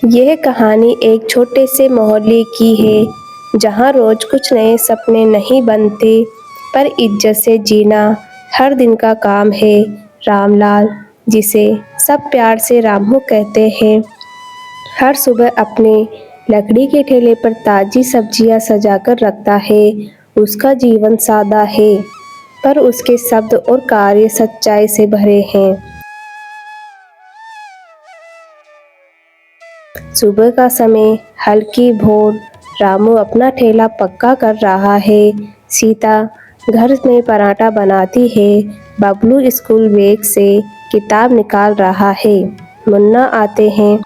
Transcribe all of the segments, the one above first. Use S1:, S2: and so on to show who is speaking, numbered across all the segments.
S1: यह कहानी एक छोटे से मोहल्ले की है जहाँ रोज कुछ नए सपने नहीं बनते पर इज्जत से जीना हर दिन का काम है। रामलाल, जिसे सब प्यार से रामू कहते हैं, हर सुबह अपने लकड़ी के ठेले पर ताजी सब्जियां सजाकर रखता है। उसका जीवन सादा है पर उसके शब्द और कार्य सच्चाई से भरे हैं। सुबह का समय, हल्की भोर, रामू अपना ठेला पक्का कर रहा है। सीता घर में पराठा बनाती है। बबलू स्कूल बैग से किताब निकाल रहा है। मुन्ना आते हैं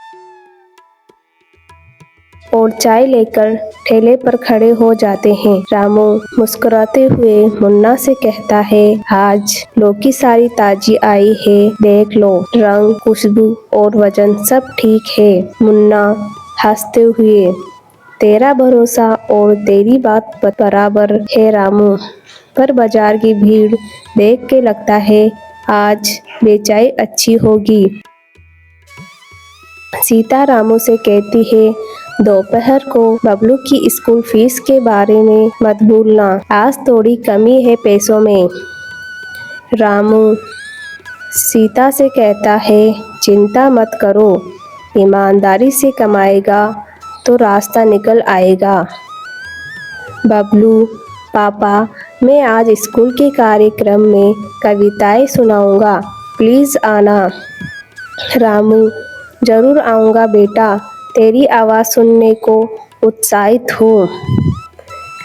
S1: और चाय लेकर ठेले पर खड़े हो जाते हैं। रामू मुस्कुराते हुए मुन्ना से कहता है, आज लौकी सारी ताजी आई है, देख लो, रंग, खुशबू और वजन सब ठीक है। मुन्ना हंसते हुए, तेरा भरोसा और तेरी बात बराबर है रामू, पर बाजार की भीड़ देख के लगता है आज बेचाई अच्छी होगी। सीता रामू से कहती है, दोपहर को बबलू की स्कूल फीस के बारे में मत भूलना, आज थोड़ी कमी है पैसों में। रामू सीता से कहता है, चिंता मत करो, ईमानदारी से कमाएगा तो रास्ता निकल आएगा। बबलू, पापा, मैं आज स्कूल के कार्यक्रम में कविताएं सुनाऊंगा, प्लीज आना। रामू, जरूर आऊँगा बेटा, तेरी आवाज़ सुनने को उत्साहित हूँ।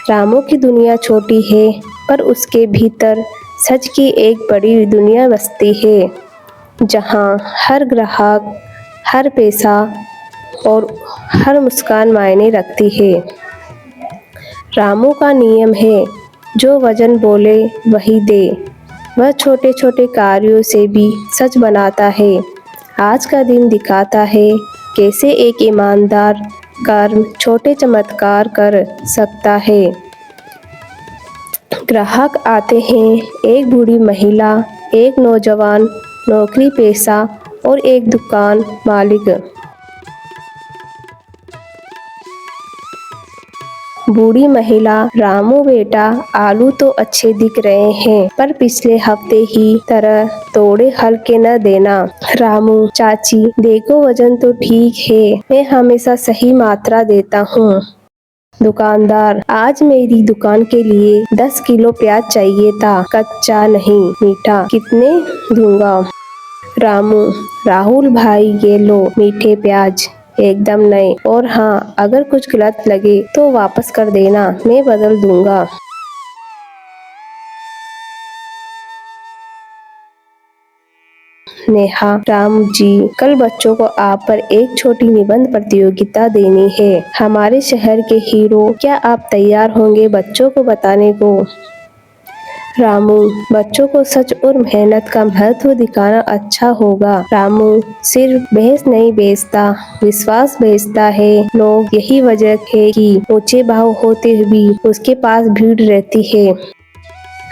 S1: रामू की दुनिया छोटी है पर उसके भीतर सच की एक बड़ी दुनिया बसती है, जहाँ हर ग्राहक, हर पैसा और हर मुस्कान मायने रखती है। रामू का नियम है, जो वजन बोले वही दे। वह छोटे छोटे कार्यों से भी सच बनाता है। आज का दिन दिखाता है कैसे एक ईमानदार कर्म छोटे चमत्कार कर सकता है। ग्राहक आते हैं, एक बूढ़ी महिला, एक नौजवान नौकरी पेशा और एक दुकान मालिक। बूढ़ी महिला, रामू बेटा, आलू तो अच्छे दिख रहे हैं पर पिछले हफ्ते ही तरह तोड़े हल्के न देना। रामू, चाची देखो वजन तो ठीक है, मैं हमेशा सही मात्रा देता हूँ। दुकानदार, आज मेरी दुकान के लिए 10 किलो प्याज चाहिए था, कच्चा नहीं मीठा, कितने दूंगा? रामू, राहुल भाई ये लो मीठे प्याज, एकदम नए, और हाँ, अगर कुछ गलत लगे तो वापस कर देना, मैं बदल दूंगा। नेहा, राम जी, कल बच्चों को आप पर एक छोटी निबंध प्रतियोगिता देनी है। हमारे शहर के हीरो, क्या आप तैयार होंगे बच्चों को बताने को? रामू, बच्चों को सच और मेहनत का महत्व दिखाना अच्छा होगा। रामू, सिर्फ बहस नहीं बेचता, विश्वास बेचता है। लोग यही वजह है कि ऊंचे भाव होते भी उसके पास भीड़ रहती है।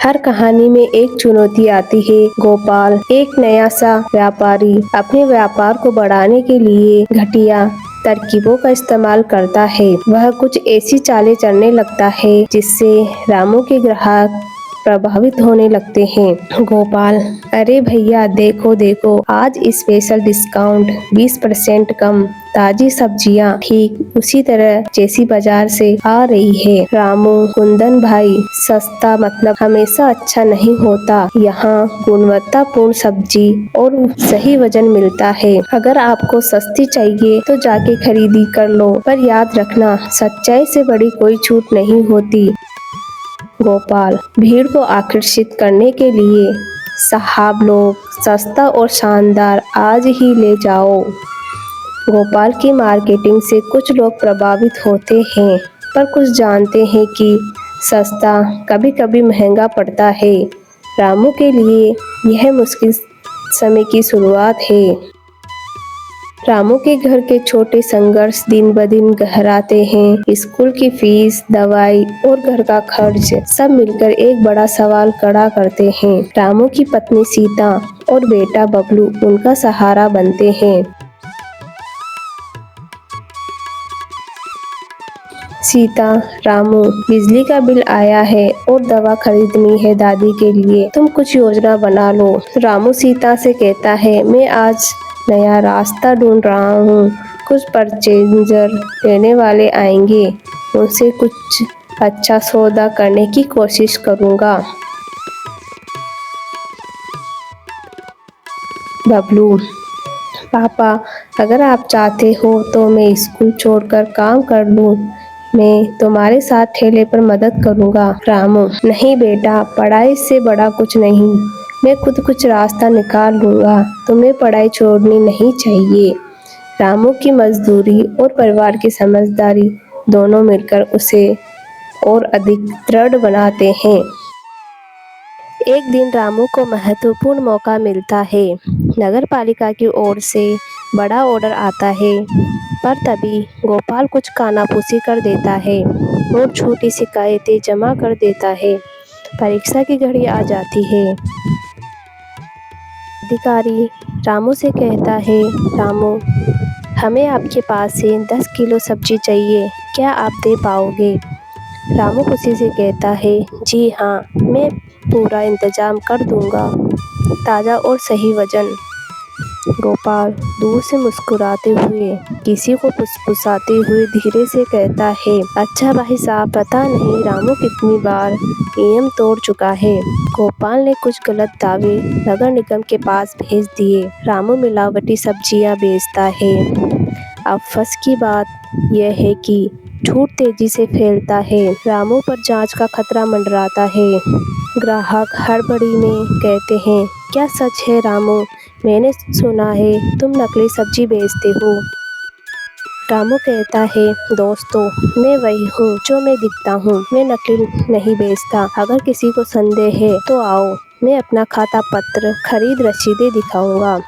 S1: हर कहानी में एक चुनौती आती है। गोपाल, एक नया सा व्यापारी, अपने व्यापार को बढ़ाने के लिए घटिया तरकीबों का इस्तेमाल करता है। वह कुछ ऐसी चालें चलने लगता है जिससे रामू के ग्राहक प्रभावित होने लगते हैं। गोपाल, अरे भैया देखो देखो, आज स्पेशल डिस्काउंट, 20% कम, ताजी सब्जियां ठीक उसी तरह जैसी बाजार से आ रही है। रामू, कुंदन भाई, सस्ता मतलब हमेशा अच्छा नहीं होता, यहाँ गुणवत्तापूर्ण सब्जी और सही वजन मिलता है। अगर आपको सस्ती चाहिए तो जाके खरीदी कर लो, पर याद रखना, सच्चाई से बड़ी कोई छूट नहीं होती। गोपाल, भीड़ को आकर्षित करने के लिए, साहब लोग, सस्ता और शानदार आज ही ले जाओ। गोपाल की मार्केटिंग से कुछ लोग प्रभावित होते हैं पर कुछ जानते हैं कि सस्ता कभी कभी महंगा पड़ता है। रामू के लिए यह मुश्किल समय की शुरुआत है। रामू के घर के छोटे संघर्ष दिन ब दिन गहराते हैं। स्कूल की फीस, दवाई और घर का खर्च सब मिलकर एक बड़ा सवाल खड़ा करते हैं। रामू की पत्नी सीता और बेटा बबलू उनका सहारा बनते हैं। सीता, रामू, बिजली का बिल आया है और दवा खरीदनी है दादी के लिए, तुम कुछ योजना बना लो। रामू सीता से कहता है, मैं आज नया रास्ता ढूंढ रहा हूँ, कुछ परचेंजर लेने वाले आएंगे, उनसे कुछ अच्छा सौदा करने की कोशिश करूँगा। बबलू, पापा, अगर आप चाहते हो तो मैं स्कूल छोड़कर काम कर लूँ, मैं तुम्हारे साथ ठेले पर मदद करूँगा। रामू, नहीं बेटा, पढ़ाई से बड़ा कुछ नहीं, मैं खुद कुछ रास्ता निकाल लूँगा, तुम्हें पढ़ाई छोड़नी नहीं चाहिए। रामू की मजदूरी और परिवार की समझदारी दोनों मिलकर उसे और अधिक दृढ़ बनाते हैं। एक दिन रामू को महत्वपूर्ण मौका मिलता है। नगर पालिका की ओर से बड़ा ऑर्डर आता है, पर तभी गोपाल कुछ कानाफूसी कर देता है और छोटी शिकायतें जमा कर देता है। परीक्षा की घड़ी आ जाती है। अधिकारी रामू से कहता है, रामू, हमें आपके पास से 10 किलो सब्जी चाहिए, क्या आप दे पाओगे? रामू खुशी से कहता है, जी हाँ, मैं पूरा इंतजाम कर दूंगा, ताज़ा और सही वजन। गोपाल दूर से मुस्कुराते हुए किसी को फुसफुसाते हुए धीरे से कहता है, अच्छा भाई साहब, पता नहीं रामू कितनी बार नियम तोड़ चुका है। गोपाल ने कुछ गलत दावे नगर निगम के पास भेज दिए। रामू मिलावटी सब्जियां बेचता है। अब फंस की बात यह है कि झूठ तेजी से फैलता है। रामू पर जांच का खतरा मंडराता है। ग्राहक हड़बड़ी में कहते हैं, क्या सच है रामू? मैंने सुना है तुम नकली सब्जी बेचते हो। रामू कहता है, दोस्तों, मैं वही हूँ जो मैं दिखता हूँ, मैं नकली नहीं बेचता। अगर किसी को संदेह है तो आओ, मैं अपना खाता पत्र, खरीद रसीदें दिखाऊंगा।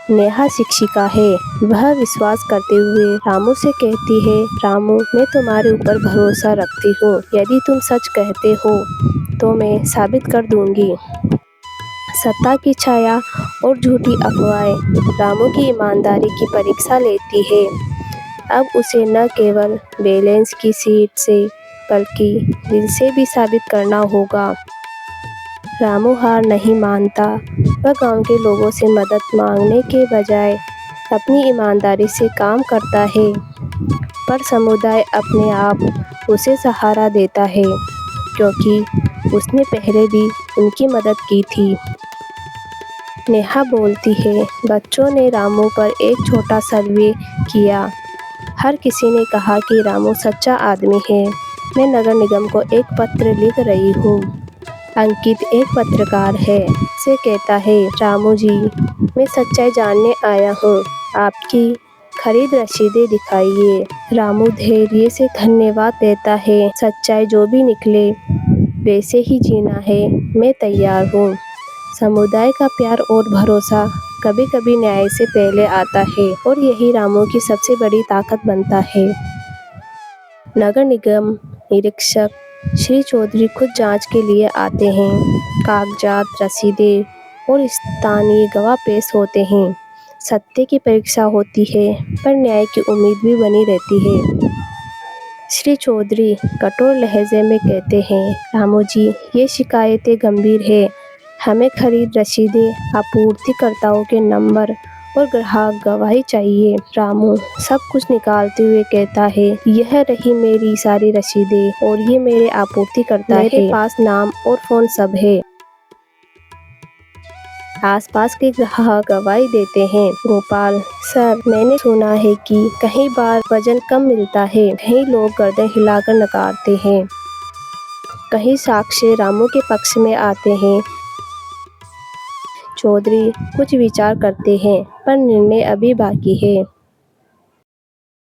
S1: नेहा शिक्षिका है, वह विश्वास करते हुए रामू से कहती है, रामू, मैं तुम्हारे ऊपर भरोसा रखती हूँ, यदि तुम सच कहते हो तो मैं साबित कर दूंगी। सत्ता की छाया और झूठी अफवाहें रामू की ईमानदारी की परीक्षा लेती है। अब उसे न केवल बैलेंस की सीट से बल्कि दिल से भी साबित करना होगा। रामू हार नहीं मानता, वह गांव के लोगों से मदद मांगने के बजाय अपनी ईमानदारी से काम करता है, पर समुदाय अपने आप उसे सहारा देता है, क्योंकि उसने पहले भी उनकी मदद की थी। नेहा बोलती है, बच्चों ने रामू पर एक छोटा सर्वे किया। हर किसी ने कहा कि रामू सच्चा आदमी है। मैं नगर निगम को एक पत्र लिख रही हूँ। अंकित एक पत्रकार है, से कहता है, रामू जी, मैं सच्चाई जानने आया हूँ, आपकी खरीद रसीदें दिखाइए। रामू धैर्य से धन्यवाद देता है, सच्चाई जो भी निकले वैसे ही जीना है, मैं तैयार हूँ। समुदाय का प्यार और भरोसा कभी कभी न्याय से पहले आता है और यही रामू की सबसे बड़ी ताकत बनता है। नगर निगम निरीक्षक श्री चौधरी खुद जांच के लिए आते हैं। कागजात, रसीदें और स्थानीय गवाह पेश होते हैं। सत्य की परीक्षा होती है, पर न्याय की उम्मीद भी बनी रहती है। श्री चौधरी कठोर लहजे में कहते हैं, रामू जी, ये शिकायतें गंभीर है, हमें खरीद रसीदें, आपूर्तिकर्ताओं के नंबर और ग्राहक गवाही चाहिए। रामू सब कुछ निकालते हुए कहता है, यह रही मेरी सारी रसीदें और ये मेरे आपूर्तिकर्ता है, मेरे पास नाम और फोन सब है। आसपास के ग्राहक गवाही देते हैं। गोपाल, सर, मैंने सुना है कि कई बार वजन कम मिलता है, कई लोग गर्दन हिलाकर नकारते हैं, कई साक्ष्य रामू के पक्ष में आते हैं। चौधरी कुछ विचार करते हैं, पर निर्णय अभी बाकी है।